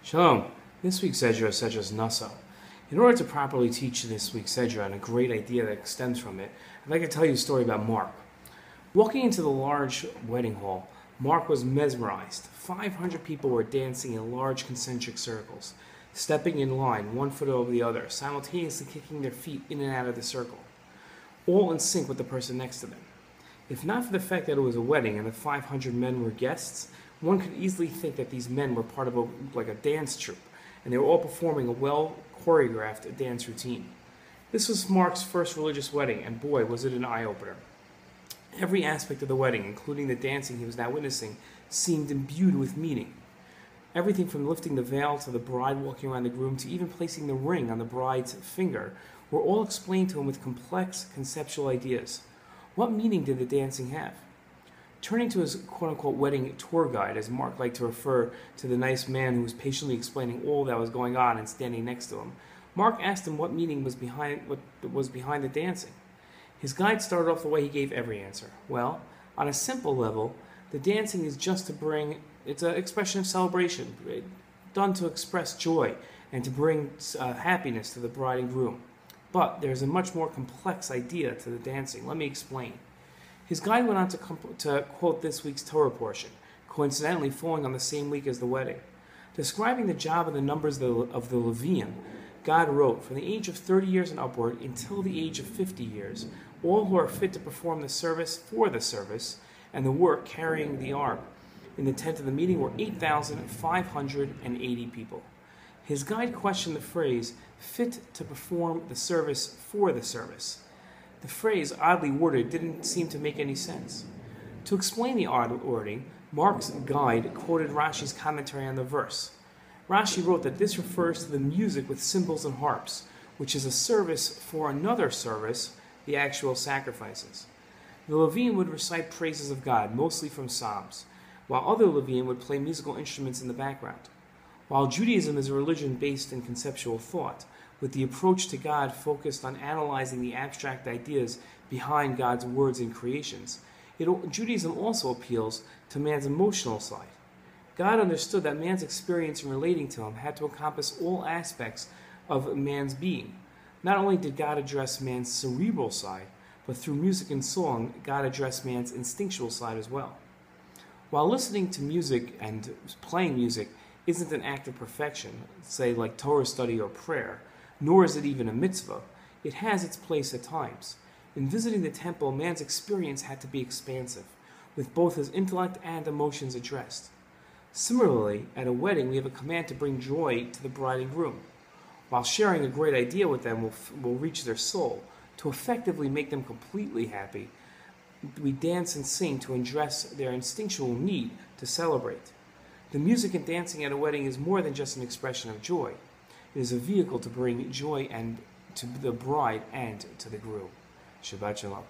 Shalom. This week's Sedra is Sedra Nasso. In order to properly teach this week's Sedra and a great idea that stems from it, I'd like to tell you a story about Mark. Walking into the large wedding hall, Mark was mesmerized. 500 people were dancing in large concentric circles, stepping in line, one foot over the other, simultaneously kicking their feet in and out of the circle, all in sync with the person next to them. If not for the fact that it was a wedding and the 500 men were guests, one could easily think that these men were part of a dance troupe, and they were all performing a well-choreographed dance routine. This was Mark's first religious wedding, and boy, was it an eye-opener. Every aspect of the wedding, including the dancing he was now witnessing, seemed imbued with meaning. Everything from lifting the veil to the bride walking around the groom to even placing the ring on the bride's finger were all explained to him with complex conceptual ideas. What meaning did the dancing have? Turning to his quote-unquote wedding tour guide, as Mark liked to refer to the nice man who was patiently explaining all that was going on and standing next to him, Mark asked him what meaning was behind the dancing. His guide started off the way he gave every answer. Well, on a simple level, the dancing is just it's an expression of celebration, done to express joy and to bring happiness to the bride and groom. But there's a much more complex idea to the dancing. Let me explain. His guide went on to quote this week's Torah portion, coincidentally falling on the same week as the wedding. Describing the job and the numbers of the Levium, God wrote, from the age of 30 years and upward until the age of 50 years, all who are fit to perform the service for the service and the work carrying the ark in the tent of the meeting were 8,580 people. His guide questioned the phrase, fit to perform the service for the service. The phrase, oddly worded, didn't seem to make any sense. To explain the odd wording, Mark's guide quoted Rashi's commentary on the verse. Rashi wrote that this refers to the music with cymbals and harps, which is a service for another service, the actual sacrifices. The Levim would recite praises of God, mostly from Psalms, while other Levim would play musical instruments in the background. While Judaism is a religion based in conceptual thought, with the approach to God focused on analyzing the abstract ideas behind God's words and creations, Judaism also appeals to man's emotional side. God understood that man's experience in relating to him had to encompass all aspects of man's being. Not only did God address man's cerebral side, but through music and song, God addressed man's instinctual side as well. While listening to music and playing music isn't an act of perfection, say like Torah study or prayer, nor is it even a mitzvah, it has its place at times. In visiting the temple, man's experience had to be expansive, with both his intellect and emotions addressed. Similarly, at a wedding, we have a command to bring joy to the bride and groom. While sharing a great idea with them will reach their soul, to effectively make them completely happy, we dance and sing to address their instinctual need to celebrate. The music and dancing at a wedding is more than just an expression of joy. It is a vehicle to bring joy and to the bride and to the groom. Shabbat Shalom.